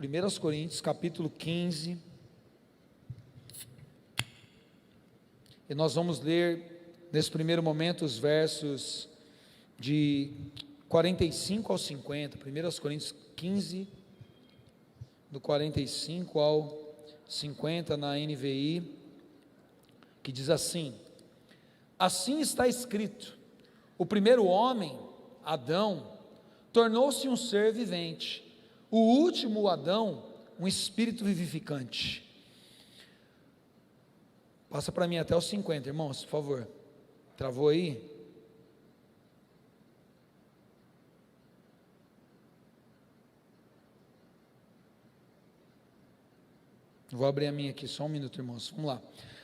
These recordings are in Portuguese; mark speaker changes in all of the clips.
Speaker 1: 1 Coríntios capítulo 15, e nós vamos ler nesse primeiro momento os versos de 45 ao 50, 1 Coríntios 15, do 45 ao 50 na NVI, que diz assim: assim está escrito, o primeiro homem, Adão, tornou-se um ser vivente, o último Adão, um espírito vivificante. Passa para mim até os 50, irmãos, por favor. Travou aí? Vou abrir a minha aqui, só um minuto, irmãos, vamos lá.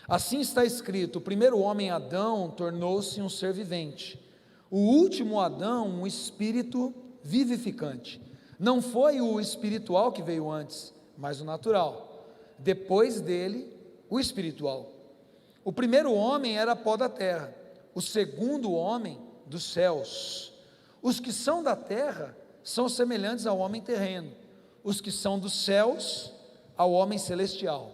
Speaker 1: Assim está escrito, o primeiro homem, Adão, tornou-se um ser vivente, o último Adão, um espírito vivificante. Não foi o espiritual que veio antes, mas o natural, depois dele, o espiritual. O primeiro homem era pó da terra, o segundo homem dos céus. Os que são da terra são semelhantes ao homem terreno, os que são dos céus ao homem celestial.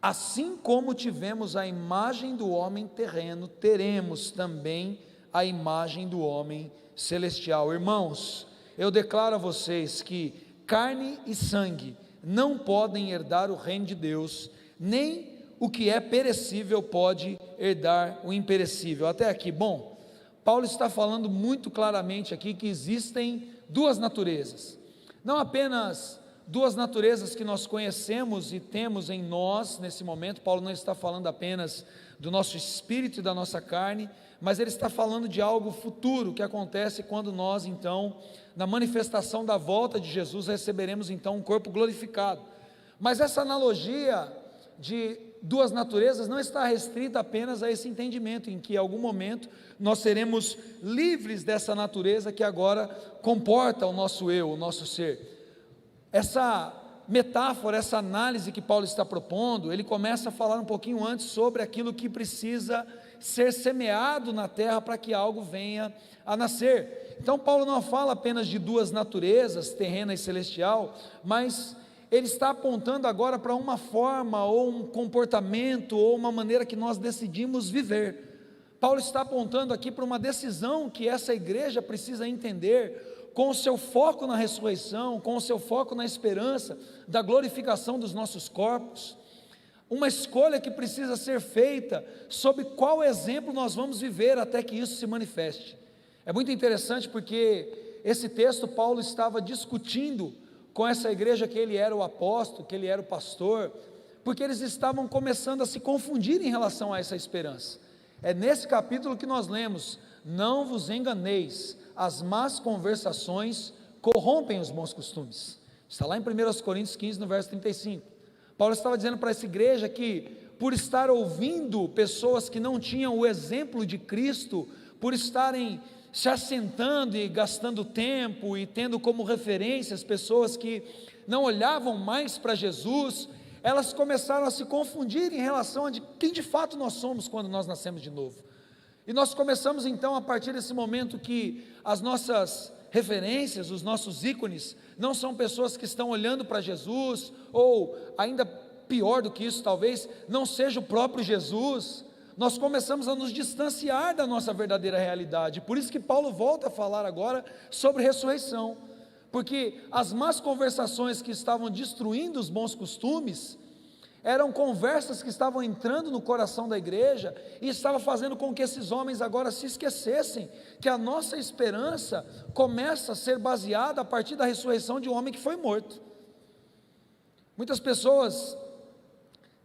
Speaker 1: Assim como tivemos a imagem do homem terreno, teremos também a imagem do homem celestial. Irmãos, eu declaro a vocês que carne e sangue não podem herdar o reino de Deus, nem o que é perecível pode herdar o imperecível. Até aqui, bom, Paulo está falando muito claramente aqui que existem duas naturezas, não apenas duas naturezas que nós conhecemos e temos em nós nesse momento. Paulo não está falando apenas do nosso espírito e da nossa carne, mas ele está falando de algo futuro que acontece quando nós então, na manifestação da volta de Jesus, receberemos então um corpo glorificado. Mas essa analogia de duas naturezas não está restrita apenas a esse entendimento, em que em algum momento nós seremos livres dessa natureza que agora comporta o nosso eu, o nosso ser. Essa metáfora, essa análise que Paulo está propondo, ele começa a falar um pouquinho antes sobre aquilo que precisa ser semeado na terra para que algo venha a nascer. Então Paulo não fala apenas de duas naturezas, terrena e celestial, mas ele está apontando agora para uma forma, ou um comportamento, ou uma maneira que nós decidimos viver. Paulo está apontando aqui para uma decisão que essa igreja precisa entender, com o seu foco na ressurreição, com o seu foco na esperança da glorificação dos nossos corpos, uma escolha que precisa ser feita sob qual exemplo nós vamos viver até que isso se manifeste. É muito interessante porque esse texto Paulo estava discutindo com essa igreja que ele era o apóstolo, que ele era o pastor, porque eles estavam começando a se confundir em relação a essa esperança. É nesse capítulo que nós lemos: não vos enganeis, as más conversações corrompem os bons costumes. Está lá em 1 Coríntios 15, no verso 35. Paulo estava dizendo para essa igreja que, por estar ouvindo pessoas que não tinham o exemplo de Cristo, por estarem se assentando e gastando tempo e tendo como referências pessoas que não olhavam mais para Jesus, elas começaram a se confundir em relação a de quem de fato nós somos quando nós nascemos de novo. E nós começamos então, a partir desse momento, que as nossas referências, os nossos ícones, não são pessoas que estão olhando para Jesus, ou ainda pior do que isso talvez, não seja o próprio Jesus. Nós começamos a nos distanciar da nossa verdadeira realidade. Por isso que Paulo volta a falar agora sobre ressurreição, porque as más conversações que estavam destruindo os bons costumes, eram conversas que estavam entrando no coração da igreja, e estava fazendo com que esses homens agora se esquecessem, que a nossa esperança começa a ser baseada a partir da ressurreição de um homem que foi morto. Muitas pessoas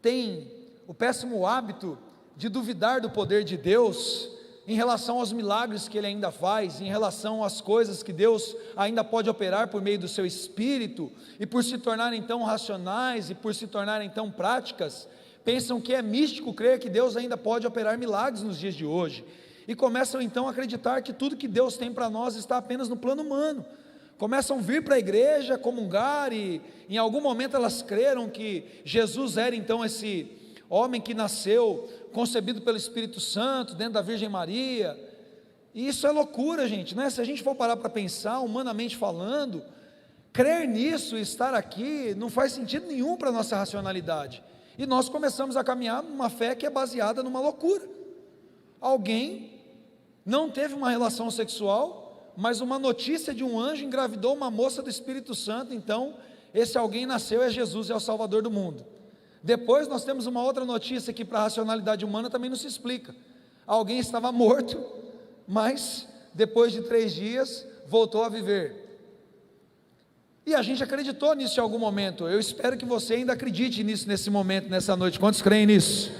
Speaker 1: têm o péssimo hábito de duvidar do poder de Deus, em relação aos milagres que Ele ainda faz, em relação às coisas que Deus ainda pode operar por meio do seu Espírito, e por se tornarem então racionais, e por se tornarem então práticas, pensam que é místico crer que Deus ainda pode operar milagres nos dias de hoje, e começam então a acreditar que tudo que Deus tem para nós está apenas no plano humano. Começam a vir para a igreja, comungar, e em algum momento elas creram que Jesus era então esse homem que nasceu, concebido pelo Espírito Santo, dentro da Virgem Maria, e isso é loucura, gente, né? Se a gente for parar para pensar, humanamente falando, Crer nisso e estar aqui não faz sentido nenhum para a nossa racionalidade. E nós começamos a caminhar numa fé que é baseada numa loucura. Alguém não teve uma relação sexual, mas uma notícia de um anjo engravidou uma moça do Espírito Santo, então esse alguém nasceu, é Jesus, é o Salvador do mundo. Depois nós temos uma outra notícia que para a racionalidade humana também não se explica. Alguém estava morto, mas depois de 3 dias voltou a viver. E a gente acreditou nisso em algum momento. Eu espero que você ainda acredite nisso nesse momento, nessa noite. Quantos creem nisso?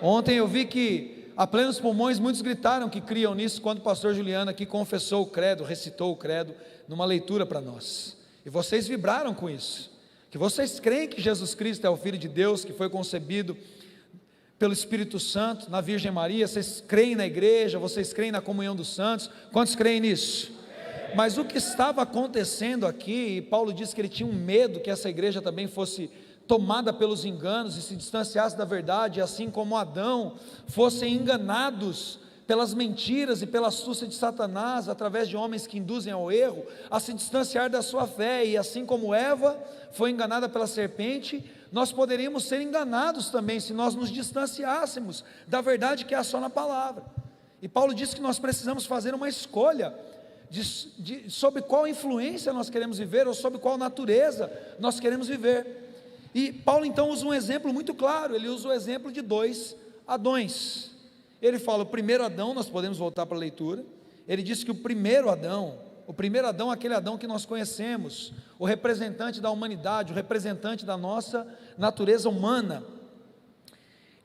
Speaker 1: Ontem eu vi que a plenos pulmões muitos gritaram que criam nisso quando o pastor Juliano aqui confessou o credo, recitou o credo numa leitura para nós. E vocês vibraram com isso. Que vocês creem que Jesus Cristo é o Filho de Deus, que foi concebido pelo Espírito Santo, na Virgem Maria. Vocês creem na igreja, vocês creem na comunhão dos santos. Quantos creem nisso? Mas o que estava acontecendo aqui, e Paulo disse que ele tinha um medo que essa igreja também fosse tomada pelos enganos e se distanciasse da verdade, assim como Adão, fossem enganados pelas mentiras e pela astúcia de Satanás, através de homens que induzem ao erro, a se distanciar da sua fé, e assim como Eva foi enganada pela serpente, nós poderíamos ser enganados também, se nós nos distanciássemos da verdade que há só na palavra. E Paulo disse que nós precisamos fazer uma escolha, sob qual influência nós queremos viver, ou sob qual natureza nós queremos viver. E Paulo então usa um exemplo muito claro. Ele usa o exemplo de 2 Adões. Ele fala, o primeiro Adão, nós podemos voltar para a leitura, ele diz que o primeiro Adão, aquele Adão que nós conhecemos, o representante da humanidade, o representante da nossa natureza humana,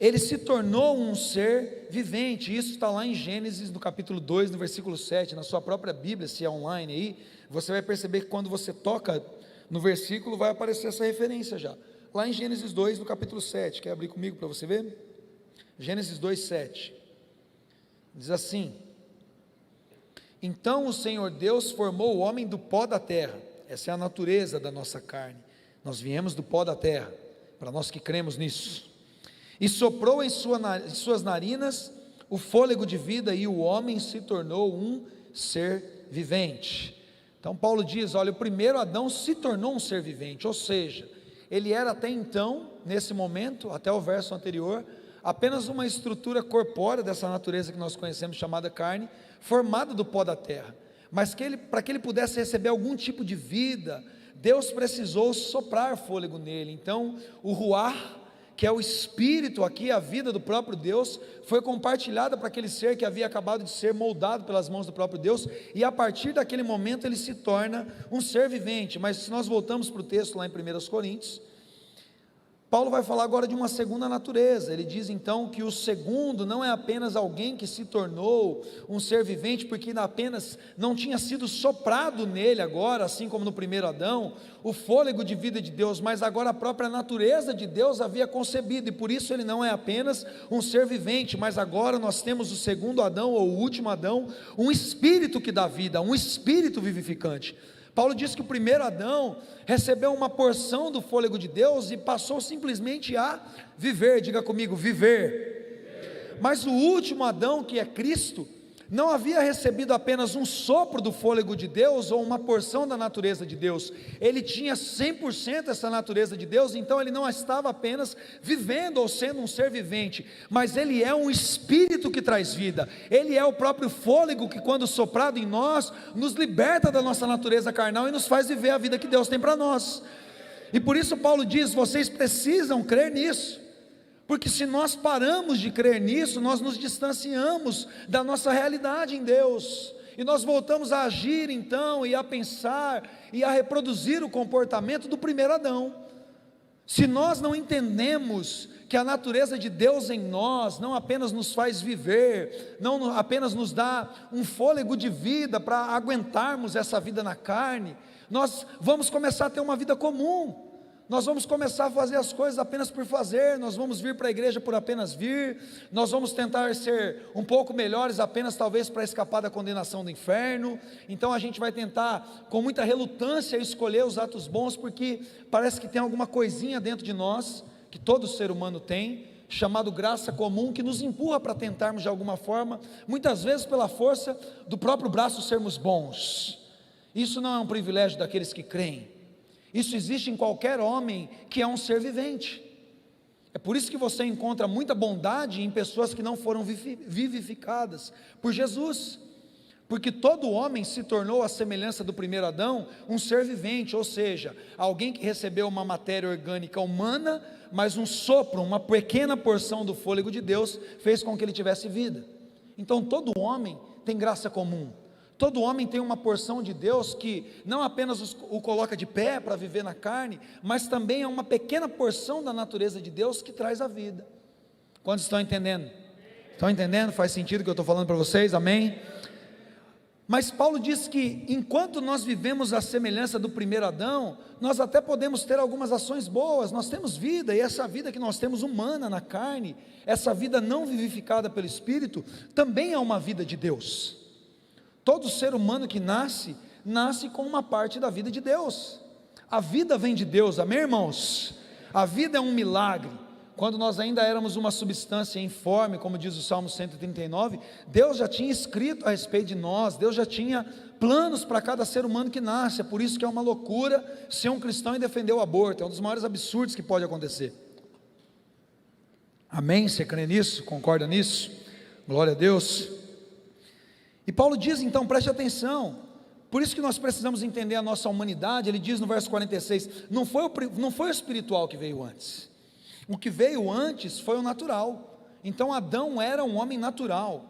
Speaker 1: ele se tornou um ser vivente. Isso está lá em Gênesis, no capítulo 2, no versículo 7, na sua própria Bíblia, se é online aí, você vai perceber que quando você toca no versículo, vai aparecer essa referência já, lá em Gênesis 2, no capítulo 7, quer abrir comigo para você ver? Gênesis 2, 7, diz assim: então o Senhor Deus formou o homem do pó da terra. Essa é a natureza da nossa carne, nós viemos do pó da terra, para nós que cremos nisso, e soprou em suas narinas o fôlego de vida, e o homem se tornou um ser vivente. Então Paulo diz, olha, o primeiro Adão se tornou um ser vivente, ou seja, ele era até então, nesse momento, até o verso anterior, apenas uma estrutura corpórea dessa natureza que nós conhecemos, chamada carne, formada do pó da terra, mas para que ele pudesse receber algum tipo de vida, Deus precisou soprar fôlego nele. Então o ruar, que é o Espírito aqui, a vida do próprio Deus, foi compartilhada para aquele ser que havia acabado de ser moldado pelas mãos do próprio Deus, e a partir daquele momento ele se torna um ser vivente. Mas se nós voltamos para o texto lá em 1 Coríntios, Paulo vai falar agora de uma segunda natureza. Ele diz então que o segundo não é apenas alguém que se tornou um ser vivente, porque apenas não tinha sido soprado nele agora, assim como no primeiro Adão, o fôlego de vida de Deus, mas agora a própria natureza de Deus havia concebido, e por isso ele não é apenas um ser vivente, mas agora nós temos o segundo Adão, ou o último Adão, um espírito que dá vida, um espírito vivificante. Paulo diz que o primeiro Adão recebeu uma porção do fôlego de Deus e passou simplesmente a viver. Diga comigo, viver. Mas o último Adão, que é Cristo, não havia recebido apenas um sopro do fôlego de Deus, ou uma porção da natureza de Deus. Ele tinha 100% essa natureza de Deus, então ele não estava apenas vivendo ou sendo um ser vivente, mas ele é um espírito que traz vida. Ele é o próprio fôlego que, quando soprado em nós, nos liberta da nossa natureza carnal e nos faz viver a vida que Deus tem para nós. E por isso Paulo diz, vocês precisam crer nisso, porque se nós paramos de crer nisso, nós nos distanciamos da nossa realidade em Deus, e nós voltamos a agir então, e a pensar, e a reproduzir o comportamento do primeiro Adão. Se nós não entendemos que a natureza de Deus em nós não apenas nos faz viver, não apenas nos dá um fôlego de vida para aguentarmos essa vida na carne, nós vamos começar a ter uma vida comum. Nós vamos começar a fazer as coisas apenas por fazer, nós vamos vir para a igreja por apenas vir, nós vamos tentar ser um pouco melhores apenas talvez para escapar da condenação do inferno. Então a gente vai tentar com muita relutância escolher os atos bons, porque parece que tem alguma coisinha dentro de nós, que todo ser humano tem, chamado graça comum, que nos empurra para tentarmos de alguma forma, muitas vezes pela força do próprio braço, sermos bons. Isso não é um privilégio daqueles que creem. Isso existe em qualquer homem que é um ser vivente. É por isso que você encontra muita bondade em pessoas que não foram vivificadas por Jesus, porque todo homem se tornou à semelhança do primeiro Adão, um ser vivente, ou seja, alguém que recebeu uma matéria orgânica humana, mas um sopro, uma pequena porção do fôlego de Deus, fez com que ele tivesse vida. Então todo homem tem graça comum, todo homem tem uma porção de Deus que não apenas o coloca de pé para viver na carne, mas também é uma pequena porção da natureza de Deus que traz a vida. Quantos estão entendendo? Estão entendendo? Faz sentido o que eu estou falando para vocês? Amém? Mas Paulo diz que enquanto nós vivemos a semelhança do primeiro Adão, nós até podemos ter algumas ações boas, nós temos vida, e essa vida que nós temos humana na carne, essa vida não vivificada pelo Espírito, também é uma vida de Deus. Todo ser humano que nasce com uma parte da vida de Deus. A vida vem de Deus, amém, irmãos? A vida é um milagre. Quando nós ainda éramos uma substância informe, como diz o Salmo 139, Deus já tinha escrito a respeito de nós, Deus já tinha planos para cada ser humano que nasce. É por isso que é uma loucura ser um cristão e defender o aborto, é um dos maiores absurdos que pode acontecer. Amém? Você crê nisso? Concorda nisso? Glória a Deus. E Paulo diz então, preste atenção, por isso que nós precisamos entender a nossa humanidade. Ele diz no verso 46, não foi o espiritual que veio antes, o que veio antes foi o natural. Então Adão era um homem natural.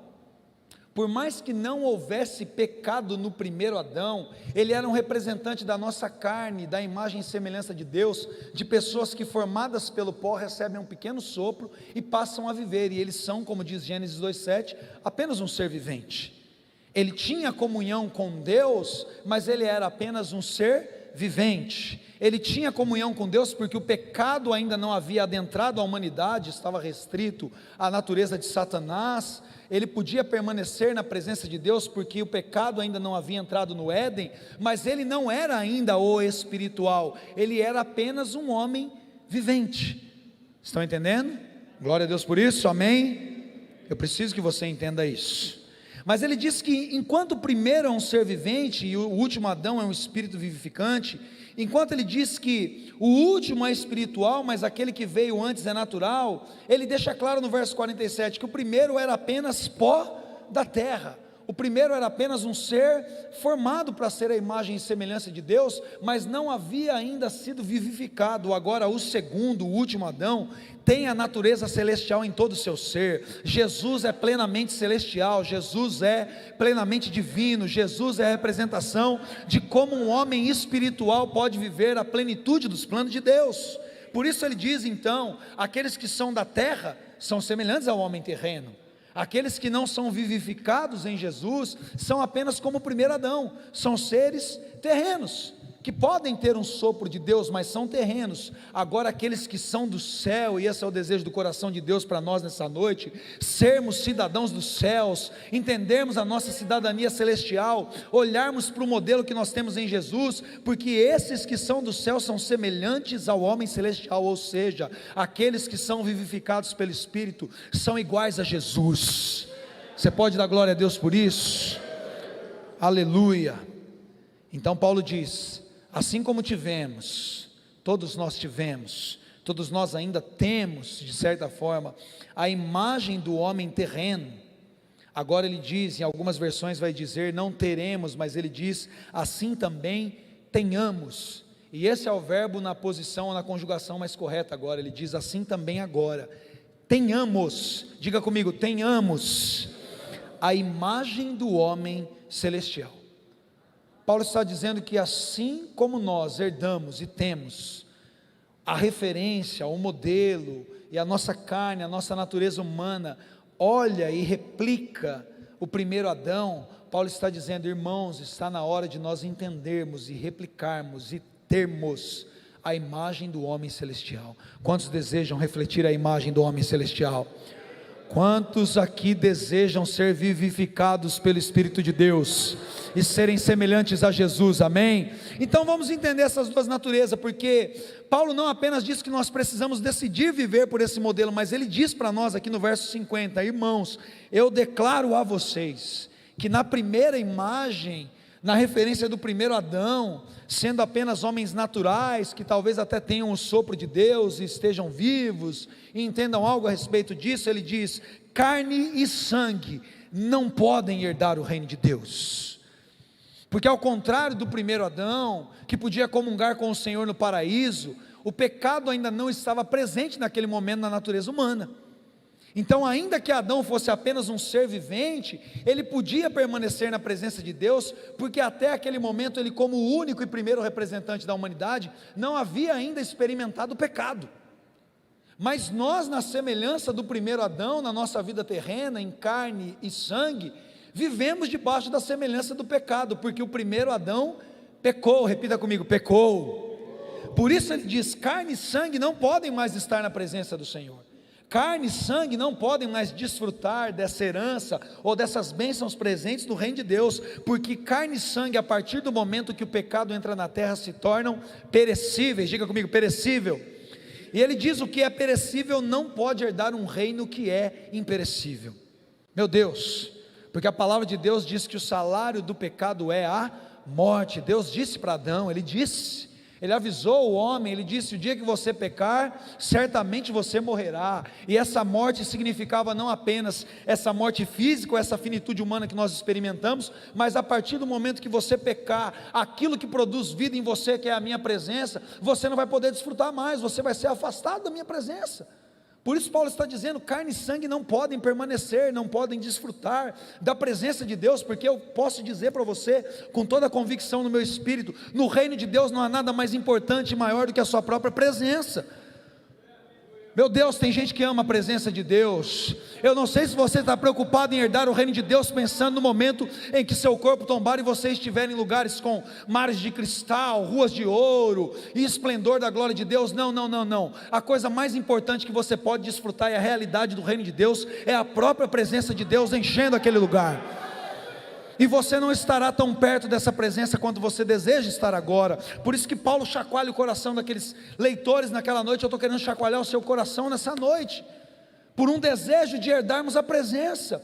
Speaker 1: Por mais que não houvesse pecado no primeiro Adão, ele era um representante da nossa carne, da imagem e semelhança de Deus, de pessoas que formadas pelo pó recebem um pequeno sopro e passam a viver, e eles são, como diz Gênesis 2,7, apenas um ser vivente. Ele tinha comunhão com Deus, mas ele era apenas um ser vivente. Ele tinha comunhão com Deus porque o pecado ainda não havia adentrado a humanidade, estava restrito à natureza de Satanás. Ele podia permanecer na presença de Deus porque o pecado ainda não havia entrado no Éden, mas ele não era ainda o espiritual, ele era apenas um homem vivente. Estão entendendo? Glória a Deus por isso, amém? Eu preciso que você entenda isso. Mas ele diz que enquanto o primeiro é um ser vivente e o último Adão é um espírito vivificante, enquanto ele diz que o último é espiritual, mas aquele que veio antes é natural, ele deixa claro no verso 47 que o primeiro era apenas pó da terra. O primeiro era apenas um ser formado para ser a imagem e semelhança de Deus, mas não havia ainda sido vivificado. Agora o segundo, o último Adão, tem a natureza celestial em todo o seu ser. Jesus é plenamente celestial, Jesus é plenamente divino, Jesus é a representação de como um homem espiritual pode viver a plenitude dos planos de Deus. Por isso ele diz então, aqueles que são da terra são semelhantes ao homem terreno. Aqueles que não são vivificados em Jesus são apenas como o primeiro Adão, são seres terrenos, que podem ter um sopro de Deus, mas são terrenos. Agora aqueles que são do céu, e esse é o desejo do coração de Deus para nós nessa noite, sermos cidadãos dos céus, entendermos a nossa cidadania celestial, olharmos para o modelo que nós temos em Jesus, porque esses que são do céu são semelhantes ao homem celestial, ou seja, aqueles que são vivificados pelo Espírito, são iguais a Jesus. Você pode dar glória a Deus por isso? Aleluia. Então Paulo diz, assim como tivemos, todos nós tivemos, todos nós ainda temos, de certa forma, a imagem do homem terreno. Agora ele diz, em algumas versões vai dizer, não teremos, mas ele diz, assim também tenhamos. E esse é o verbo na posição ou na conjugação mais correta agora. Ele diz, assim também agora, tenhamos, diga comigo, tenhamos a imagem do homem celestial. Paulo está dizendo que assim como nós herdamos e temos a referência, o modelo, e a nossa carne, a nossa natureza humana, olha e replica o primeiro Adão, Paulo está dizendo, irmãos, está na hora de nós entendermos e replicarmos e termos a imagem do homem celestial. Quantos desejam refletir a imagem do homem celestial? Quantos aqui desejam ser vivificados pelo Espírito de Deus e serem semelhantes a Jesus, amém? Então vamos entender essas duas naturezas, porque Paulo não apenas diz que nós precisamos decidir viver por esse modelo, mas ele diz para nós aqui no verso 50, irmãos, eu declaro a vocês, que na primeira imagem, na referência do primeiro Adão, sendo apenas homens naturais, que talvez até tenham o sopro de Deus e estejam vivos, e entendam algo a respeito disso, ele diz: carne e sangue não podem herdar o reino de Deus, porque ao contrário do primeiro Adão, que podia comungar com o Senhor no paraíso, o pecado ainda não estava presente naquele momento na natureza humana. Então, ainda que Adão fosse apenas um ser vivente, ele podia permanecer na presença de Deus, porque até aquele momento ele, como o único e primeiro representante da humanidade, não havia ainda experimentado o pecado. Mas nós, na semelhança do primeiro Adão, na nossa vida terrena, em carne e sangue, vivemos debaixo da semelhança do pecado, porque o primeiro Adão pecou. Repita comigo: pecou. Por isso ele diz: carne e sangue não podem mais estar na presença do Senhor. Carne e sangue não podem mais desfrutar dessa herança ou dessas bênçãos presentes do reino de Deus, porque carne e sangue, a partir do momento que o pecado entra na terra, se tornam perecíveis. Diga comigo: perecível. E ele diz: o que é perecível não pode herdar um reino que é imperecível. Meu Deus, porque a palavra de Deus diz que o salário do pecado é a morte. Deus disse para Adão, ele avisou o homem, ele disse: o dia que você pecar, certamente você morrerá. E essa morte significava não apenas essa morte física, ou essa finitude humana que nós experimentamos, mas a partir do momento que você pecar, aquilo que produz vida em você, que é a minha presença, você não vai poder desfrutar mais, você vai ser afastado da minha presença. Por isso Paulo está dizendo: carne e sangue não podem permanecer, não podem desfrutar da presença de Deus, porque eu posso dizer para você, com toda a convicção no meu espírito, no reino de Deus não há nada mais importante e maior do que a sua própria presença. Meu Deus, tem gente que ama a presença de Deus. Eu não sei se você está preocupado em herdar o reino de Deus, pensando no momento em que seu corpo tombar e você estiver em lugares com mares de cristal, ruas de ouro e esplendor da glória de Deus. Não. A coisa mais importante que você pode desfrutar é a realidade do reino de Deus, é a própria presença de Deus enchendo aquele lugar. E você não estará tão perto dessa presença quanto você deseja estar agora. Por isso que Paulo chacoalha o coração daqueles leitores naquela noite. Eu estou querendo chacoalhar o seu coração nessa noite, por um desejo de herdarmos a presença,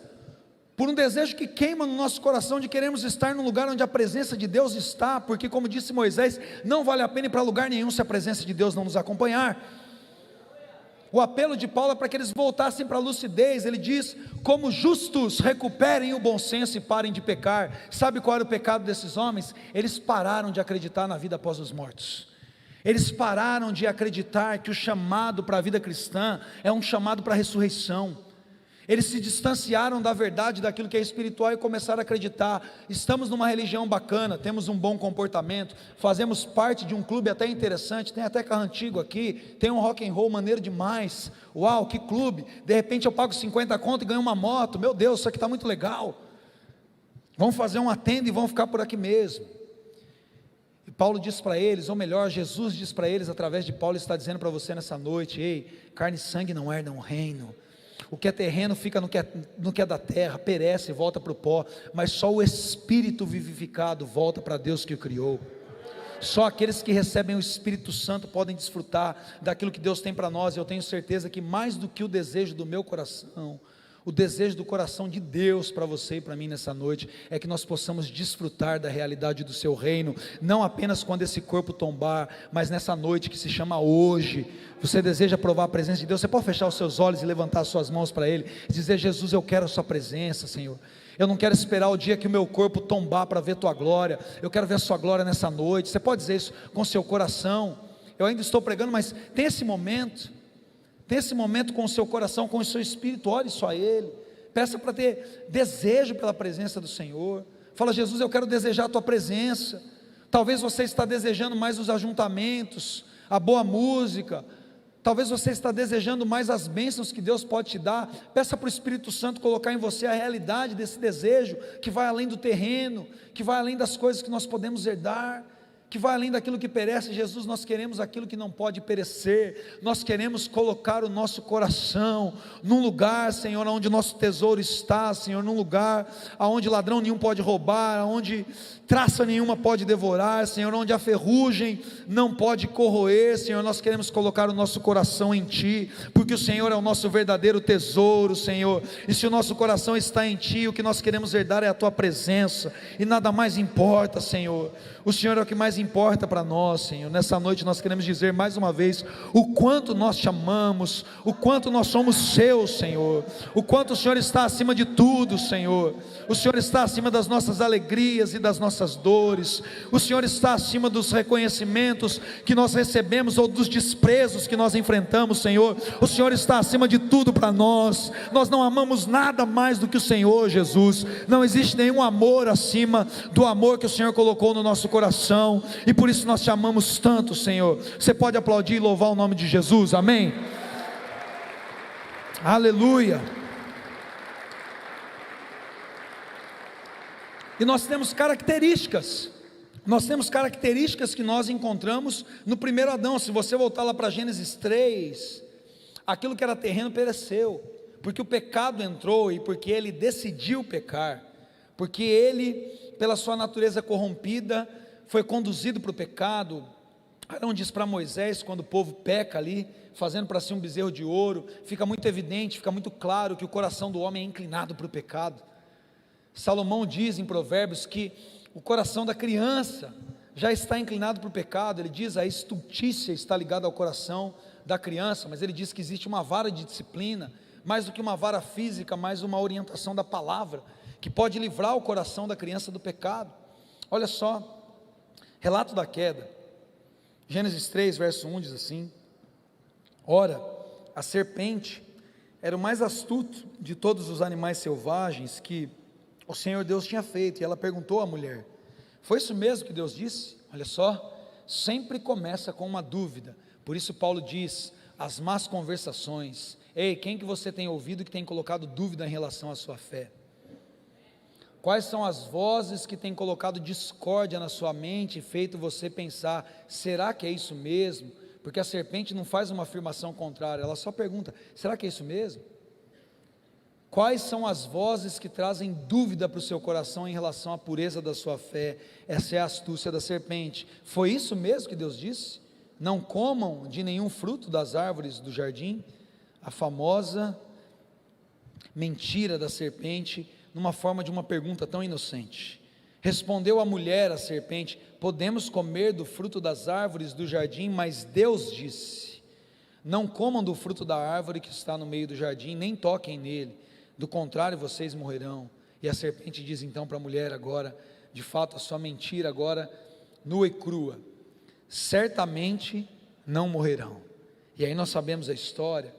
Speaker 1: por um desejo que queima no nosso coração, de queremos estar num lugar onde a presença de Deus está, porque como disse Moisés, não vale a pena ir para lugar nenhum se a presença de Deus não nos acompanhar. O apelo de Paulo é para que eles voltassem para a lucidez. Ele diz: como justos, recuperem o bom senso e parem de pecar. Sabe qual era o pecado desses homens? Eles pararam de acreditar na vida após os mortos. Eles pararam de acreditar que o chamado para a vida cristã é um chamado para a ressurreição. Eles se distanciaram da verdade, daquilo que é espiritual, e começaram a acreditar: estamos numa religião bacana, temos um bom comportamento, fazemos parte de um clube até interessante, tem até carro antigo aqui, tem um rock and roll maneiro demais, uau, que clube, de repente eu pago 50 conto e ganho uma moto, meu Deus, isso aqui está muito legal, vamos fazer uma tenda e vamos ficar por aqui mesmo. E Paulo diz para eles, ou melhor, Jesus diz para eles, através de Paulo, está dizendo para você nessa noite: ei, carne e sangue não herdam o reino. O que é terreno fica no que é da terra, perece e volta para o pó, mas só o Espírito vivificado volta para Deus que o criou. Só aqueles que recebem o Espírito Santo podem desfrutar daquilo que Deus tem para nós. E eu tenho certeza que mais do que o desejo do meu coração, o desejo do coração de Deus para você e para mim nessa noite, é que nós possamos desfrutar da realidade do seu reino, não apenas quando esse corpo tombar, mas nessa noite que se chama hoje. Você deseja provar a presença de Deus, você pode fechar os seus olhos e levantar as suas mãos para Ele, e dizer: Jesus, eu quero a sua presença, Senhor. Eu não quero esperar o dia que o meu corpo tombar para ver tua glória, eu quero ver a sua glória nessa noite. Você pode dizer isso com o seu coração. Eu ainda estou pregando, mas tem esse momento com o seu coração, com o seu espírito, olhe só a Ele, peça para ter desejo pela presença do Senhor. Fala: Jesus, eu quero desejar a tua presença. Talvez você está desejando mais os ajuntamentos, a boa música, talvez você está desejando mais as bênçãos que Deus pode te dar. Peça para o Espírito Santo colocar em você a realidade desse desejo, que vai além do terreno, que vai além das coisas que nós podemos herdar. que vai além daquilo que perece. Jesus, nós queremos aquilo que não pode perecer, nós queremos colocar o nosso coração num lugar, Senhor, onde o nosso tesouro está, Senhor, num lugar onde ladrão nenhum pode roubar, onde traça nenhuma pode devorar, Senhor, onde a ferrugem não pode corroer, Senhor. Nós queremos colocar o nosso coração em Ti, porque o Senhor é o nosso verdadeiro tesouro, Senhor, e se o nosso coração está em Ti, o que nós queremos herdar é a Tua presença, e nada mais importa, Senhor. O Senhor é o que mais importa para nós, Senhor. Nessa noite nós queremos dizer mais uma vez o quanto nós te amamos, o quanto nós somos Seus, Senhor, o quanto o Senhor está acima de tudo, Senhor. O Senhor está acima das nossas alegrias e das nossas dores, o Senhor está acima dos reconhecimentos que nós recebemos ou dos desprezos que nós enfrentamos, Senhor. O Senhor está acima de tudo para nós. Nós não amamos nada mais do que o Senhor, Jesus. Não existe nenhum amor acima do amor que o Senhor colocou no nosso coração, e por isso nós te amamos tanto, Senhor. Você pode aplaudir e louvar o nome de Jesus, amém? Aleluia. E nós temos características que nós encontramos no primeiro Adão. Se você voltar lá para Gênesis 3, aquilo que era terreno pereceu, porque o pecado entrou e porque ele decidiu pecar, porque ele, pela sua natureza corrompida, foi conduzido para o pecado. Arão diz para Moisés, quando o povo peca ali, fazendo para si um bezerro de ouro, fica muito evidente, fica muito claro que o coração do homem é inclinado para o pecado. Salomão diz em Provérbios que o coração da criança já está inclinado para o pecado. Ele diz: a estultícia está ligada ao coração da criança, mas ele diz que existe uma vara de disciplina, mais do que uma vara física, mais uma orientação da palavra, que pode livrar o coração da criança do pecado. Olha só, relato da queda, Gênesis 3, verso 1 diz assim: ora, a serpente era o mais astuto de todos os animais selvagens que o Senhor Deus tinha feito, e ela perguntou à mulher: foi isso mesmo que Deus disse? Olha só, sempre começa com uma dúvida. Por isso Paulo diz: as más conversações. Ei, quem que você tem ouvido que tem colocado dúvida em relação à sua fé? Quais são as vozes que têm colocado discórdia na sua mente e feito você pensar: será que é isso mesmo? Porque a serpente não faz uma afirmação contrária, ela só pergunta: será que é isso mesmo? Quais são as vozes que trazem dúvida para o seu coração em relação à pureza da sua fé? Essa é a astúcia da serpente. Foi isso mesmo que Deus disse? Não comam de nenhum fruto das árvores do jardim? A famosa mentira da serpente, numa forma de uma pergunta tão inocente. Respondeu a mulher à serpente: podemos comer do fruto das árvores do jardim, mas Deus disse: não comam do fruto da árvore que está no meio do jardim, nem toquem nele, do contrário vocês morrerão. E a serpente diz então para a mulher agora, de fato a sua mentira agora, nua e crua: certamente não morrerão. E aí nós sabemos a história.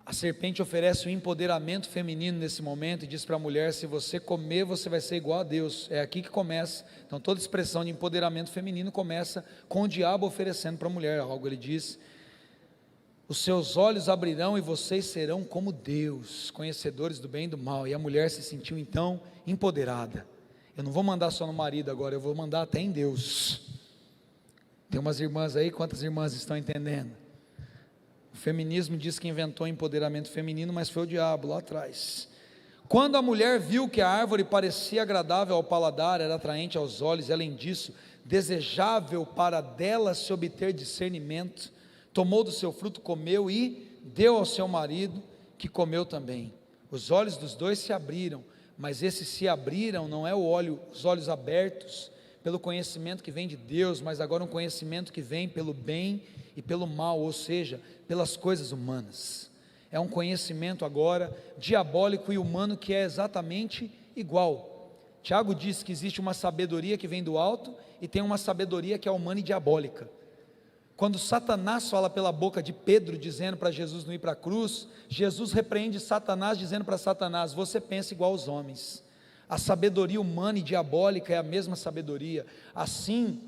Speaker 1: A serpente oferece o empoderamento feminino nesse momento e diz para a mulher: se você comer, você vai ser igual a Deus. É aqui que começa. Então toda expressão de empoderamento feminino começa com o diabo oferecendo para a mulher algo. Ele diz: os seus olhos abrirão e vocês serão como Deus, conhecedores do bem e do mal. E a mulher se sentiu então empoderada. Eu não vou mandar só no marido agora, eu vou mandar até em Deus. Tem umas irmãs aí, quantas irmãs estão entendendo? O feminismo diz que inventou o empoderamento feminino, mas foi o diabo lá atrás. Quando a mulher viu que a árvore parecia agradável ao paladar, era atraente aos olhos, além disso, desejável para dela se obter discernimento, tomou do seu fruto, comeu e deu ao seu marido, que comeu também. Os olhos dos dois se abriram, mas esses se abriram, não é os olhos abertos pelo conhecimento que vem de Deus, mas agora um conhecimento que vem pelo bem e pelo mal, ou seja, pelas coisas humanas. É um conhecimento agora diabólico e humano que é exatamente igual. Tiago diz que existe uma sabedoria que vem do alto e tem uma sabedoria que é humana e diabólica. Quando Satanás fala pela boca de Pedro, dizendo para Jesus não ir para a cruz, Jesus repreende Satanás, dizendo para Satanás: você pensa igual aos homens. A sabedoria humana e diabólica é a mesma sabedoria. Assim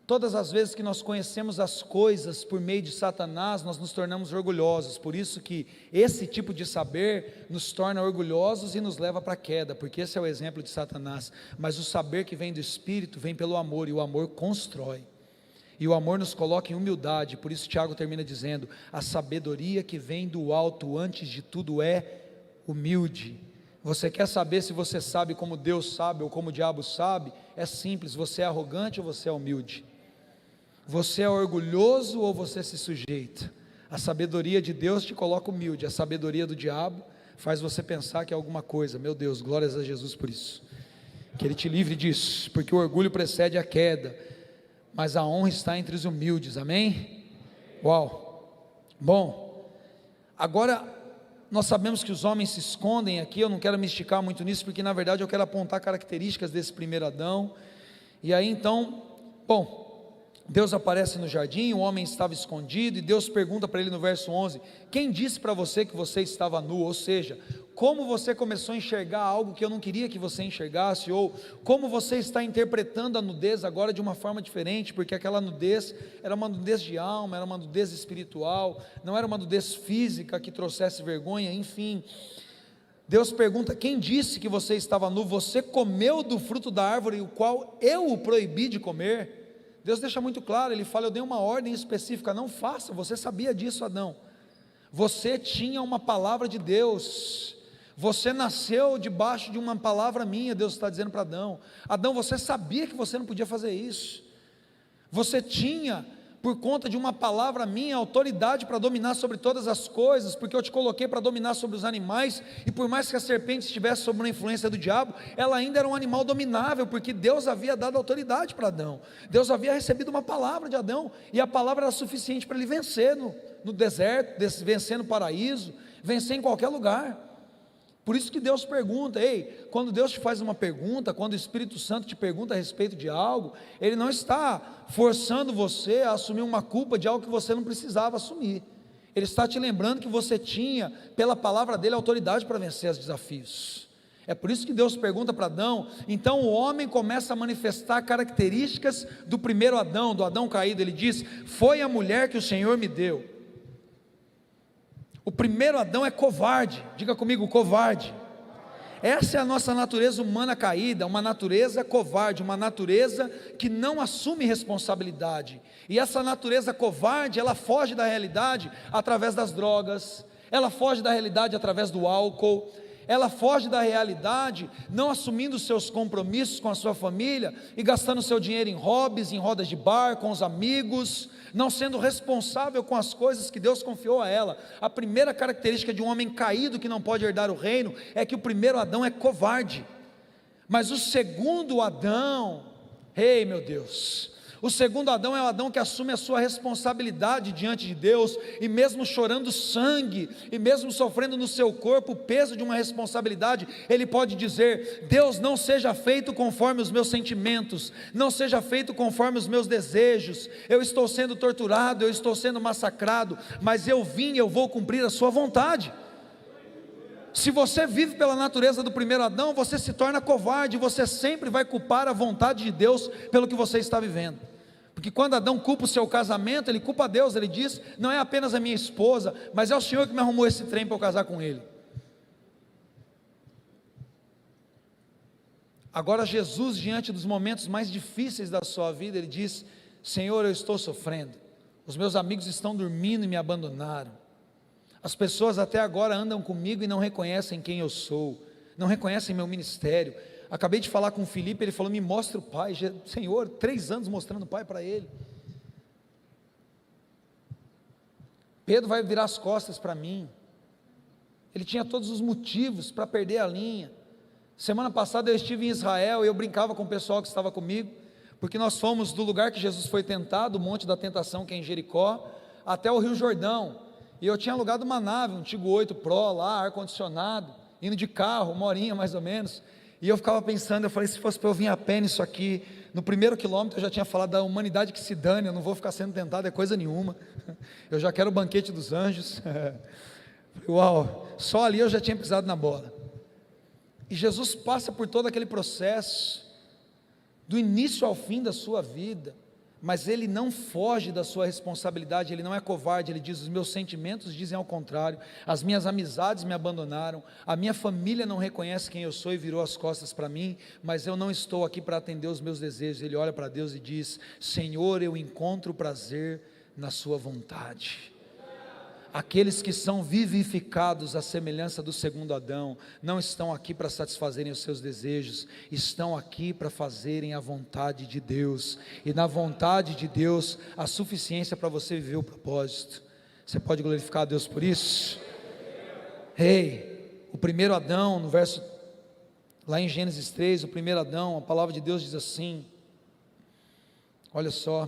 Speaker 1: Todas as vezes que nós conhecemos as coisas por meio de Satanás, nós nos tornamos orgulhosos. Por isso que esse tipo de saber nos torna orgulhosos e nos leva para a queda, porque esse é o exemplo de Satanás. Mas o saber que vem do Espírito vem pelo amor, e o amor constrói. E o amor nos coloca em humildade. Por isso Tiago termina dizendo: a sabedoria que vem do alto, antes de tudo, é humilde. Você quer saber se você sabe como Deus sabe ou como o diabo sabe? É simples: você é arrogante ou você é humilde? Você é orgulhoso ou você se sujeita? A sabedoria de Deus te coloca humilde, a sabedoria do diabo faz você pensar que é alguma coisa. Meu Deus, glórias a Jesus por isso, que Ele te livre disso, porque o orgulho precede a queda, mas a honra está entre os humildes, amém? Uau! Bom, agora nós sabemos que os homens se escondem aqui. Eu não quero me esticar muito nisso, porque na verdade eu quero apontar características desse primeiro Adão. E aí então, bom, Deus aparece no jardim, o homem estava escondido, e Deus pergunta para ele no verso 11, quem disse para você que você estava nu? Ou seja, como você começou a enxergar algo que eu não queria que você enxergasse, ou como você está interpretando a nudez agora de uma forma diferente, porque aquela nudez era uma nudez de alma, era uma nudez espiritual, não era uma nudez física que trouxesse vergonha, enfim. Deus pergunta, quem disse que você estava nu? Você comeu do fruto da árvore, o qual eu o proibi de comer? Deus deixa muito claro, Ele fala, eu dei uma ordem específica, não faça. Você sabia disso, Adão? Você tinha uma palavra de Deus, você nasceu debaixo de uma palavra minha. Deus está dizendo para Adão, Adão, você sabia que você não podia fazer isso? Você tinha, por conta de uma palavra minha, autoridade para dominar sobre todas as coisas, porque eu te coloquei para dominar sobre os animais, e por mais que a serpente estivesse sob uma influência do diabo, ela ainda era um animal dominável, porque Deus havia dado autoridade para Adão, Deus havia recebido uma palavra de Adão, e a palavra era suficiente para ele vencer no deserto, vencer no paraíso, vencer em qualquer lugar. Por isso que Deus pergunta, quando Deus te faz uma pergunta, quando o Espírito Santo te pergunta a respeito de algo, Ele não está forçando você a assumir uma culpa de algo que você não precisava assumir. Ele está te lembrando que você tinha, pela palavra dele, autoridade para vencer os desafios. É por isso que Deus pergunta para Adão. Então o homem começa a manifestar características do primeiro Adão, do Adão caído. Ele diz, foi a mulher que o Senhor me deu. O primeiro Adão é covarde, diga comigo, covarde. Essa é a nossa natureza humana caída, uma natureza covarde, uma natureza que não assume responsabilidade. E essa natureza covarde, ela foge da realidade através das drogas, ela foge da realidade através do álcool, ela foge da realidade não assumindo seus compromissos com a sua família e gastando seu dinheiro em hobbies, em rodas de bar, com os amigos, não sendo responsável com as coisas que Deus confiou a ela. A primeira característica de um homem caído que não pode herdar o reino é que o primeiro Adão é covarde, mas o segundo Adão, meu Deus, o segundo Adão é o Adão que assume a sua responsabilidade diante de Deus, e mesmo chorando sangue, e mesmo sofrendo no seu corpo o peso de uma responsabilidade, ele pode dizer, Deus, não seja feito conforme os meus sentimentos, não seja feito conforme os meus desejos, eu estou sendo torturado, eu estou sendo massacrado, mas eu vou cumprir a sua vontade. Se você vive pela natureza do primeiro Adão, você se torna covarde, você sempre vai culpar a vontade de Deus pelo que você está vivendo, porque quando Adão culpa o seu casamento, ele culpa Deus, ele diz, não é apenas a minha esposa, mas é o Senhor que me arrumou esse trem para eu casar com ele. Agora Jesus, diante dos momentos mais difíceis da sua vida, ele diz, Senhor, eu estou sofrendo, os meus amigos estão dormindo e me abandonaram, as pessoas até agora andam comigo e não reconhecem quem eu sou, não reconhecem meu ministério. Acabei de falar com o Felipe, ele falou, me mostra o Pai. Senhor, 3 anos mostrando o Pai para ele. Pedro vai virar as costas para mim. Ele tinha todos os motivos para perder a linha. Semana passada eu estive em Israel e eu brincava com o pessoal que estava comigo, porque nós fomos do lugar que Jesus foi tentado, o Monte da Tentação, que é em Jericó, até o Rio Jordão. E eu tinha alugado uma nave, um Tigo 8 Pro lá, ar-condicionado, indo de carro, 1 horinha mais ou menos, e eu ficava pensando, eu falei, se fosse para eu vir a pé nisso aqui, no primeiro quilômetro eu já tinha falado da humanidade que se dane, eu não vou ficar sendo tentado, é coisa nenhuma, eu já quero o banquete dos anjos, uau, só ali eu já tinha pisado na bola. E Jesus passa por todo aquele processo, do início ao fim da sua vida, mas ele não foge da sua responsabilidade, ele não é covarde, ele diz: os meus sentimentos dizem ao contrário, as minhas amizades me abandonaram, a minha família não reconhece quem eu sou e virou as costas para mim, mas eu não estou aqui para atender os meus desejos. Ele olha para Deus e diz: Senhor, eu encontro prazer na sua vontade. Aqueles que são vivificados à semelhança do segundo Adão, não estão aqui para satisfazerem os seus desejos, estão aqui para fazerem a vontade de Deus, e na vontade de Deus, há suficiência para você viver o propósito. Você pode glorificar a Deus por isso? O primeiro Adão, no verso, lá em Gênesis 3, o primeiro Adão, a palavra de Deus diz assim, olha só,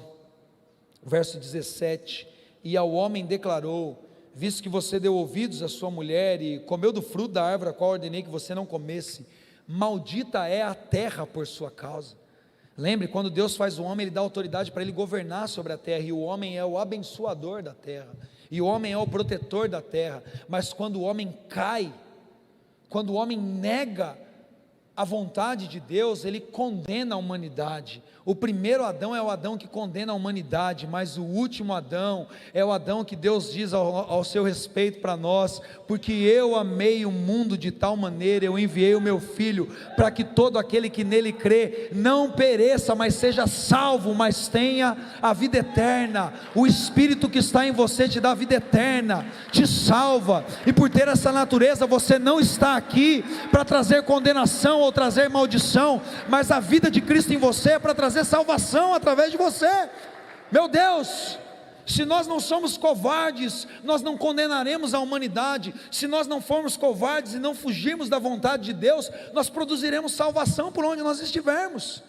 Speaker 1: verso 17, e ao homem declarou: visto que você deu ouvidos à sua mulher e comeu do fruto da árvore a qual ordenei que você não comesse, maldita é a terra por sua causa. Lembre, quando Deus faz o homem, Ele dá autoridade para ele governar sobre a terra, e o homem é o abençoador da terra, e o homem é o protetor da terra. Mas quando o homem cai, quando o homem nega a vontade de Deus, ele condena a humanidade. O primeiro Adão é o Adão que condena a humanidade, mas o último Adão é o Adão que Deus diz ao seu respeito para nós: porque eu amei o mundo de tal maneira, eu enviei o meu Filho, para que todo aquele que nele crê, não pereça, mas seja salvo, mas tenha a vida eterna. O Espírito que está em você te dá a vida eterna, te salva, e por ter essa natureza, você não está aqui para trazer condenação ou trazer maldição, mas a vida de Cristo em você é para trazer salvação através de você. Meu Deus, se nós não somos covardes, nós não condenaremos a humanidade. Se nós não formos covardes e não fugirmos da vontade de Deus, nós produziremos salvação por onde nós estivermos.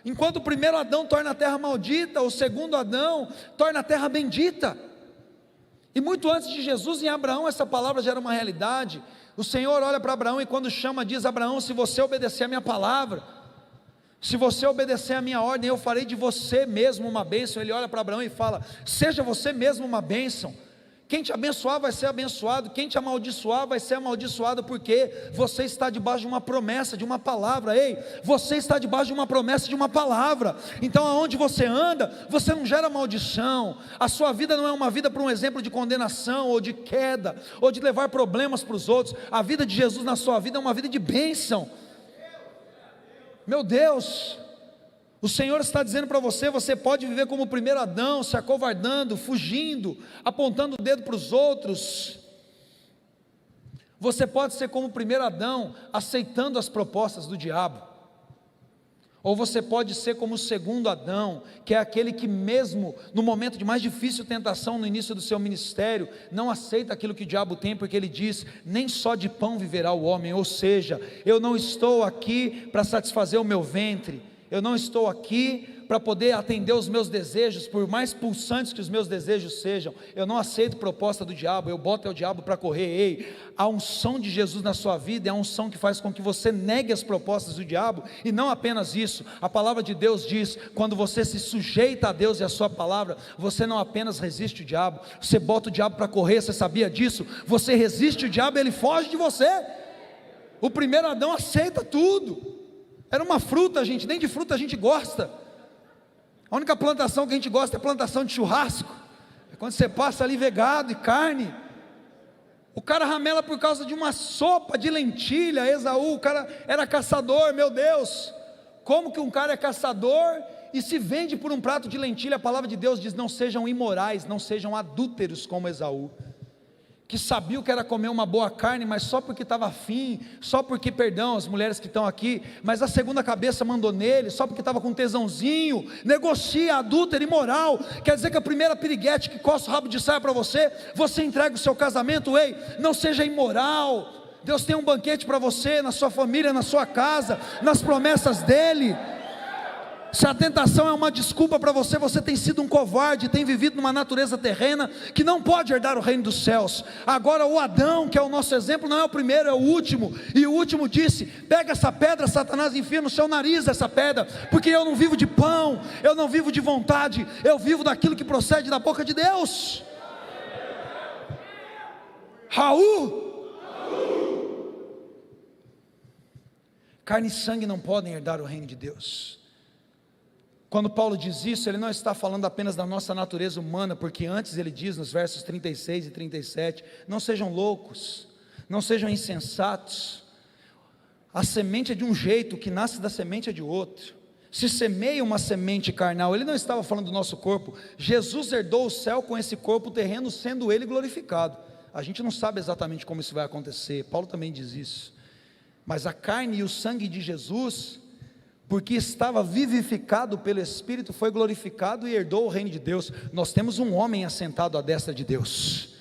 Speaker 1: Enquanto o primeiro Adão torna a terra maldita, o segundo Adão torna a terra bendita. E muito antes de Jesus, em Abraão, essa palavra já era uma realidade. O Senhor olha para Abraão e quando chama, diz: Abraão, se você obedecer a minha palavra, se você obedecer a minha ordem, eu farei de você mesmo uma bênção. Ele olha para Abraão e fala: seja você mesmo uma bênção. Quem te abençoar vai ser abençoado, quem te amaldiçoar vai ser amaldiçoado, porque você está debaixo de uma promessa, de uma palavra. Você está debaixo de uma promessa, de uma palavra. Então aonde você anda, você não gera maldição. A sua vida não é uma vida para um exemplo de condenação, ou de queda, ou de levar problemas para os outros. A vida de Jesus na sua vida é uma vida de bênção. Meu Deus, o Senhor está dizendo para você: você pode viver como o primeiro Adão, se acovardando, fugindo, apontando o dedo para os outros. Você pode ser como o primeiro Adão, aceitando as propostas do diabo. Ou você pode ser como o segundo Adão, que é aquele que mesmo no momento de mais difícil tentação no início do seu ministério, não aceita aquilo que o diabo tem, porque ele diz: nem só de pão viverá o homem. Ou seja, eu não estou aqui para satisfazer o meu ventre, eu não estou aqui para poder atender os meus desejos, por mais pulsantes que os meus desejos sejam. Eu não aceito proposta do diabo, eu boto o diabo para correr. A unção de Jesus na sua vida é a unção que faz com que você negue as propostas do diabo. E não apenas isso, a palavra de Deus diz: quando você se sujeita a Deus e a sua palavra, você não apenas resiste o diabo, você bota o diabo para correr. Você sabia disso? Você resiste o diabo e ele foge de você. O primeiro Adão aceita tudo. Era uma fruta, gente, nem de fruta a gente gosta. A única plantação que a gente gosta é plantação de churrasco. É quando você passa ali, vê gado e carne. O cara ramela por causa de uma sopa de lentilha. Esaú, o cara era caçador. Meu Deus, como que um cara é caçador e se vende por um prato de lentilha? A palavra de Deus diz: não sejam imorais, não sejam adúlteros como Esaú, que sabia o que era comer uma boa carne, mas só porque estava afim, só porque, perdão as mulheres que estão aqui, mas a segunda cabeça mandou nele, só porque estava com tesãozinho. Negocia, adúltero, imoral. Quer dizer que a primeira piriguete que coça o rabo de saia para você, você entrega o seu casamento. Não seja imoral. Deus tem um banquete para você, na sua família, na sua casa, nas promessas dele. Se a tentação é uma desculpa para você, você tem sido um covarde, tem vivido numa natureza terrena que não pode herdar o reino dos céus. Agora o Adão, que é o nosso exemplo, não é o primeiro, é o último. E o último disse: pega essa pedra, Satanás, enfia no seu nariz essa pedra, porque eu não vivo de pão, eu não vivo de vontade, eu vivo daquilo que procede da boca de Deus. Raul, carne e sangue não podem herdar o reino de Deus. Quando Paulo diz isso, ele não está falando apenas da nossa natureza humana, porque antes ele diz nos versos 36 e 37, não sejam loucos, não sejam insensatos, a semente é de um jeito, o que nasce da semente é de outro. Se semeia uma semente carnal, ele não estava falando do nosso corpo. Jesus herdou o céu com esse corpo terreno, sendo ele glorificado. A gente não sabe exatamente como isso vai acontecer, Paulo também diz isso, mas a carne e o sangue de Jesus, porque estava vivificado pelo Espírito, foi glorificado e herdou o reino de Deus. Nós temos um homem assentado à destra de Deus,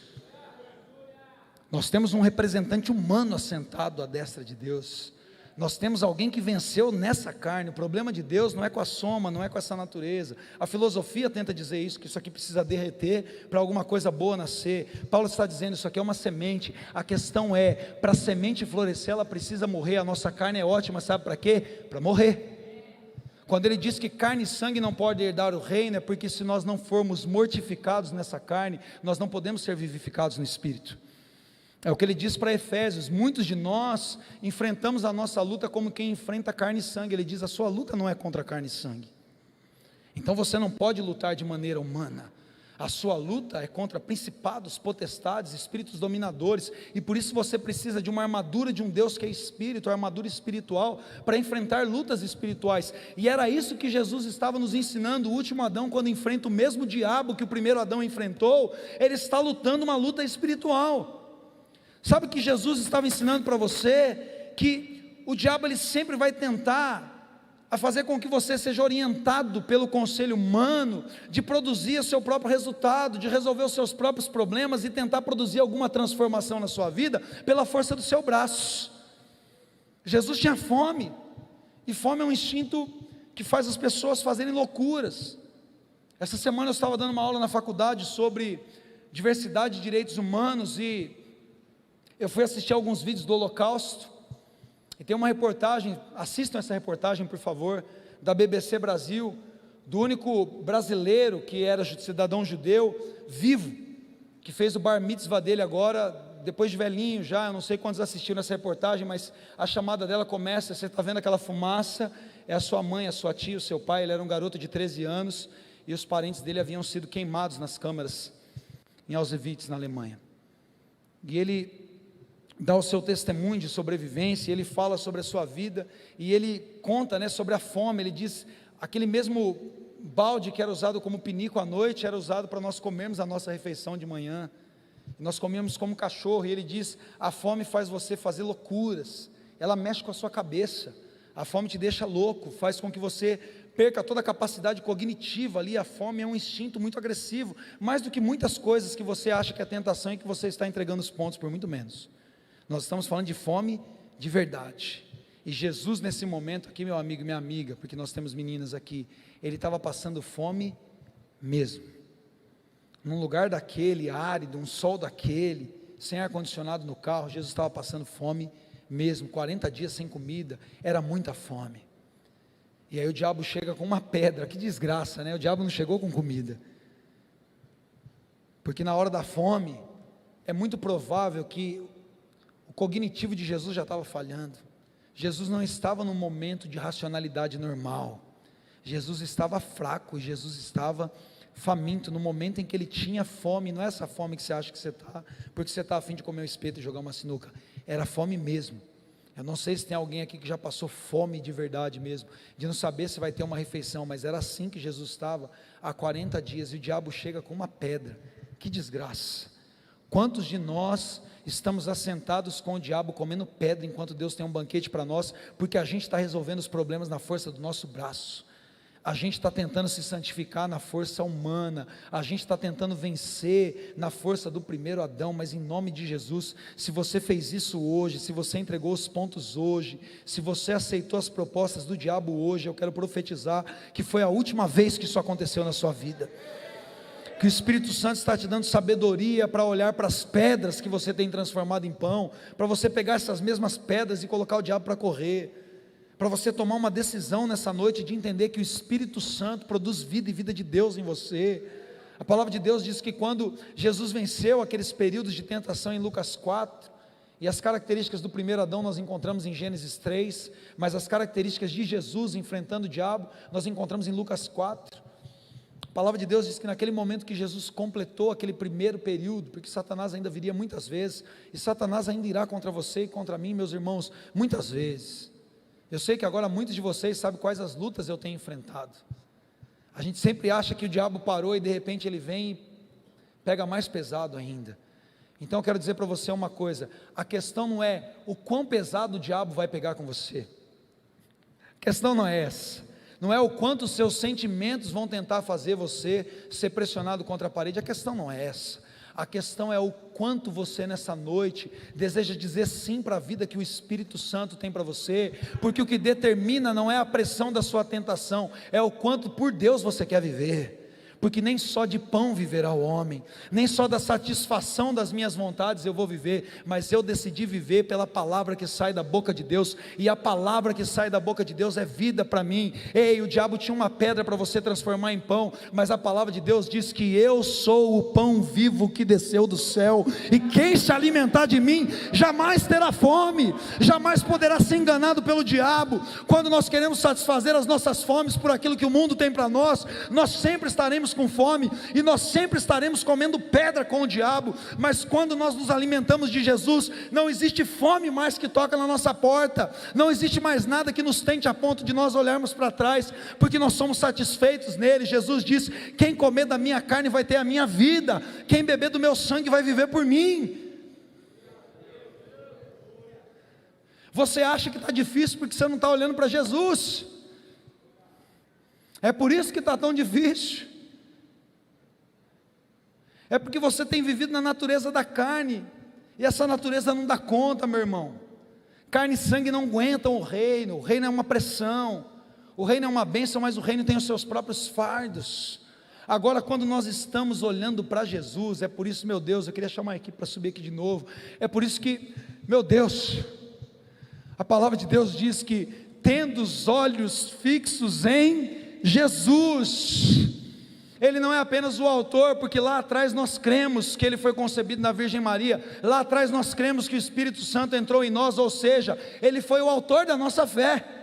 Speaker 1: nós temos um representante humano assentado à destra de Deus, nós temos alguém que venceu nessa carne. O problema de Deus não é com a soma, não é com essa natureza. A filosofia tenta dizer isso, que isso aqui precisa derreter para alguma coisa boa nascer. Paulo está dizendo, isso aqui é uma semente. A questão é, para a semente florescer, ela precisa morrer. A nossa carne é ótima, sabe para quê? Para morrer. Quando ele diz que carne e sangue não podem herdar o reino, é porque se nós não formos mortificados nessa carne, nós não podemos ser vivificados no Espírito. É o que ele diz para Efésios. Muitos de nós enfrentamos a nossa luta como quem enfrenta carne e sangue. Ele diz, a sua luta não é contra carne e sangue, então você não pode lutar de maneira humana. A sua luta é contra principados, potestades, espíritos dominadores, e por isso você precisa de uma armadura de um Deus que é Espírito, a armadura espiritual, para enfrentar lutas espirituais. E era isso que Jesus estava nos ensinando. O último Adão, quando enfrenta o mesmo diabo que o primeiro Adão enfrentou, ele está lutando uma luta espiritual. Sabe que Jesus estava ensinando para você? Que o diabo ele sempre vai tentar a fazer com que você seja orientado pelo conselho humano, de produzir o seu próprio resultado, de resolver os seus próprios problemas e tentar produzir alguma transformação na sua vida pela força do seu braço. Jesus tinha fome, e fome é um instinto que faz as pessoas fazerem loucuras. Essa semana eu estava dando uma aula na faculdade sobre diversidade de direitos humanos, e eu fui assistir alguns vídeos do Holocausto, e tem uma reportagem, assistam essa reportagem por favor, da BBC Brasil, do único brasileiro que era cidadão judeu, vivo, que fez o bar mitzvah dele agora, depois de velhinho já. Eu não sei quantos assistiram essa reportagem, mas a chamada dela começa, você está vendo aquela fumaça, é a sua mãe, a sua tia, o seu pai. Ele era um garoto de 13 anos, e os parentes dele haviam sido queimados nas câmaras, em Auschwitz, na Alemanha, e ele dá o seu testemunho de sobrevivência, ele fala sobre a sua vida, e ele conta, sobre a fome. Ele diz, aquele mesmo balde que era usado como pinico à noite, era usado para nós comermos a nossa refeição de manhã, nós comíamos como cachorro. E ele diz, a fome faz você fazer loucuras, ela mexe com a sua cabeça, a fome te deixa louco, faz com que você perca toda a capacidade cognitiva ali. A fome é um instinto muito agressivo, mais do que muitas coisas que você acha que é tentação e que você está entregando os pontos por muito menos. Nós estamos falando de fome de verdade, e Jesus nesse momento aqui, meu amigo e minha amiga, porque nós temos meninas aqui, ele estava passando fome mesmo, num lugar daquele, árido, um sol daquele, sem ar-condicionado no carro. Jesus estava passando fome mesmo, 40 dias sem comida, era muita fome, e aí o diabo chega com uma pedra. Que desgraça, o diabo não chegou com comida, porque na hora da fome, é muito provável que o cognitivo de Jesus já estava falhando. Jesus não estava num momento de racionalidade normal, Jesus estava fraco, Jesus estava faminto, no momento em que ele tinha fome. Não é essa fome que você acha que você está, porque você está a fim de comer um espeto e jogar uma sinuca, era fome mesmo. Eu não sei se tem alguém aqui que já passou fome de verdade mesmo, de não saber se vai ter uma refeição, mas era assim que Jesus estava há 40 dias, e o diabo chega com uma pedra. Que desgraça. Quantos de nós estamos assentados com o diabo comendo pedra, enquanto Deus tem um banquete para nós, porque a gente está resolvendo os problemas na força do nosso braço, a gente está tentando se santificar na força humana, a gente está tentando vencer na força do primeiro Adão. Mas em nome de Jesus, se você fez isso hoje, se você entregou os pontos hoje, se você aceitou as propostas do diabo hoje, eu quero profetizar que foi a última vez que isso aconteceu na sua vida, que o Espírito Santo está te dando sabedoria para olhar para as pedras que você tem transformado em pão, para você pegar essas mesmas pedras e colocar o diabo para correr, para você tomar uma decisão nessa noite de entender que o Espírito Santo produz vida, e vida de Deus em você. A palavra de Deus diz que quando Jesus venceu aqueles períodos de tentação em Lucas 4, E as características do primeiro Adão nós encontramos em Gênesis 3, mas as características de Jesus enfrentando o diabo, nós encontramos em Lucas 4. A palavra de Deus diz que naquele momento que Jesus completou aquele primeiro período, porque Satanás ainda viria muitas vezes, e Satanás ainda irá contra você e contra mim, meus irmãos, muitas vezes. Eu sei que agora muitos de vocês sabem quais as lutas eu tenho enfrentado. A gente sempre acha que o diabo parou e de repente ele vem e pega mais pesado ainda. Então eu quero dizer para você uma coisa: a questão não é o quão pesado o diabo vai pegar com você, a questão não é essa, não é o quanto os seus sentimentos vão tentar fazer você ser pressionado contra a parede, a questão não é essa, a questão é o quanto você nessa noite deseja dizer sim para a vida que o Espírito Santo tem para você, porque o que determina não é a pressão da sua tentação, é o quanto por Deus você quer viver. Porque nem só de pão viverá o homem, nem só da satisfação das minhas vontades eu vou viver, mas eu decidi viver pela palavra que sai da boca de Deus, e a palavra que sai da boca de Deus é vida para mim. Ei, o diabo tinha uma pedra para você transformar em pão, mas a palavra de Deus diz que eu sou o pão vivo que desceu do céu, e quem se alimentar de mim, jamais terá fome, jamais poderá ser enganado pelo diabo. Quando nós queremos satisfazer as nossas fomes por aquilo que o mundo tem para nós, nós sempre estaremos com fome, e nós sempre estaremos comendo pedra com o diabo. Mas quando nós nos alimentamos de Jesus, não existe fome mais que toca na nossa porta, não existe mais nada que nos tente a ponto de nós olharmos para trás, porque nós somos satisfeitos nele. Jesus disse: quem comer da minha carne vai ter a minha vida, quem beber do meu sangue vai viver por mim. Você acha que está difícil porque você não está olhando para Jesus, é por isso que está tão difícil. É porque você tem vivido na natureza da carne, e essa natureza não dá conta, meu irmão. Carne e sangue não aguentam o reino é uma pressão, o reino é uma bênção, mas o reino tem os seus próprios fardos. Agora, quando nós estamos olhando para Jesus, é por isso, meu Deus, eu queria chamar a equipe para subir aqui de novo, é por isso que, meu Deus, a palavra de Deus diz que, tendo os olhos fixos em Jesus, Ele não é apenas o autor, porque lá atrás nós cremos que Ele foi concebido na Virgem Maria, lá atrás nós cremos que o Espírito Santo entrou em nós, ou seja, Ele foi o autor da nossa fé.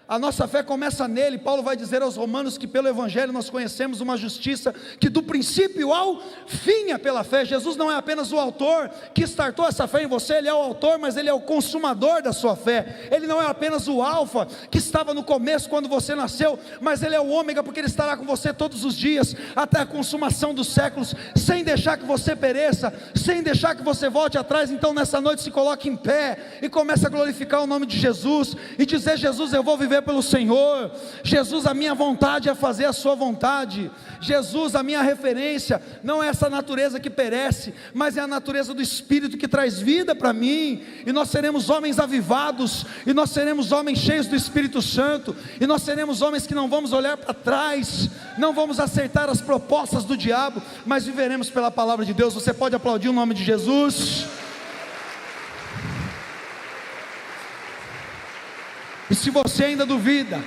Speaker 1: A nossa fé começa nele. Paulo vai dizer aos romanos que pelo Evangelho nós conhecemos uma justiça que do princípio ao fim é pela fé. Jesus não é apenas o autor que startou essa fé em você, Ele é o autor, mas Ele é o consumador da sua fé. Ele não é apenas o alfa que estava no começo quando você nasceu, mas Ele é o ômega, porque Ele estará com você todos os dias, até a consumação dos séculos, sem deixar que você pereça, sem deixar que você volte atrás. Então nessa noite se coloque em pé e comece a glorificar o nome de Jesus, e dizer: Jesus, eu vou viver pelo Senhor. Jesus, a minha vontade é fazer a sua vontade. Jesus, a minha referência não é essa natureza que perece, mas é a natureza do Espírito que traz vida para mim, e nós seremos homens avivados, e nós seremos homens cheios do Espírito Santo, e nós seremos homens que não vamos olhar para trás, não vamos aceitar as propostas do diabo, mas viveremos pela palavra de Deus. Você pode aplaudir o nome de Jesus? E se você ainda duvida,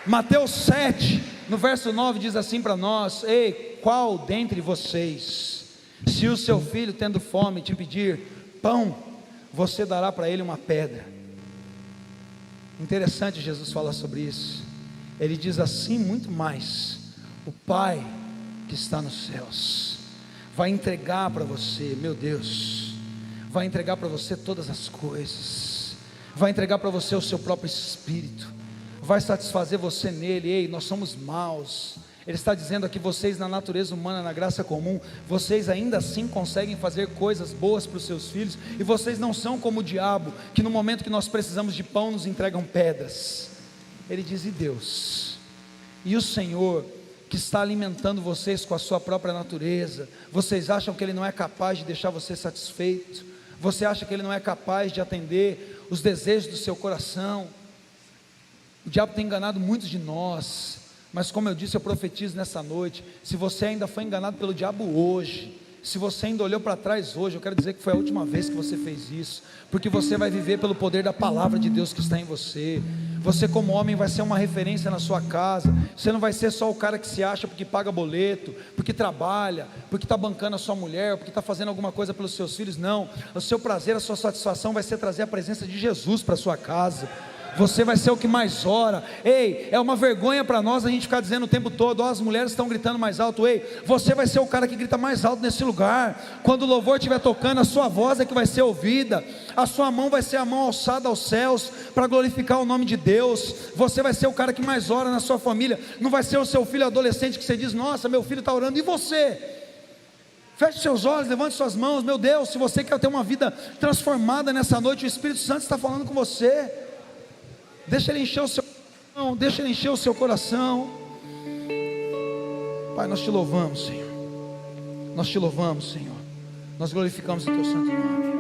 Speaker 1: Mateus 7, no verso 9 diz assim para nós: ei, qual dentre vocês, se o seu filho tendo fome te pedir pão, você dará para ele uma pedra? Interessante Jesus falar sobre isso. Ele diz assim: muito mais, o Pai que está nos céus vai entregar para você, meu Deus, vai entregar para você todas as coisas, vai entregar para você o seu próprio Espírito, vai satisfazer você nele. Ei, nós somos maus. Ele está dizendo aqui: vocês na natureza humana, na graça comum, vocês ainda assim conseguem fazer coisas boas para os seus filhos, e vocês não são como o diabo, que no momento que nós precisamos de pão, nos entregam pedras. Ele diz: e Deus, e o Senhor que está alimentando vocês com a sua própria natureza, vocês acham que Ele não é capaz de deixar você satisfeito? Você acha que Ele não é capaz de atender os desejos do seu coração? O diabo tem enganado muitos de nós, mas como eu disse, eu profetizo nessa noite: se você ainda foi enganado pelo diabo hoje, se você ainda olhou para trás hoje, eu quero dizer que foi a última vez que você fez isso, porque você vai viver pelo poder da palavra de Deus que está em você. Você como homem vai ser uma referência na sua casa. Você não vai ser só o cara que se acha porque paga boleto, porque trabalha, porque está bancando a sua mulher, porque está fazendo alguma coisa pelos seus filhos. Não, o seu prazer, a sua satisfação vai ser trazer a presença de Jesus para a sua casa. Você vai ser o que mais ora. Ei, é uma vergonha para nós a gente ficar dizendo o tempo todo: ó, as mulheres estão gritando mais alto. Ei, você vai ser o cara que grita mais alto nesse lugar. Quando o louvor estiver tocando, a sua voz é que vai ser ouvida, a sua mão vai ser a mão alçada aos céus para glorificar o nome de Deus. Você vai ser o cara que mais ora na sua família. Não vai ser o seu filho adolescente que você diz: nossa, meu filho está orando. E você? Feche seus olhos, levante suas mãos. Meu Deus, se você quer ter uma vida transformada nessa noite, o Espírito Santo está falando com você. Deixa Ele encher o seu coração, deixa Ele encher o seu coração. Pai, nós te louvamos, Senhor. Nós te louvamos, Senhor. Nós glorificamos o teu santo nome.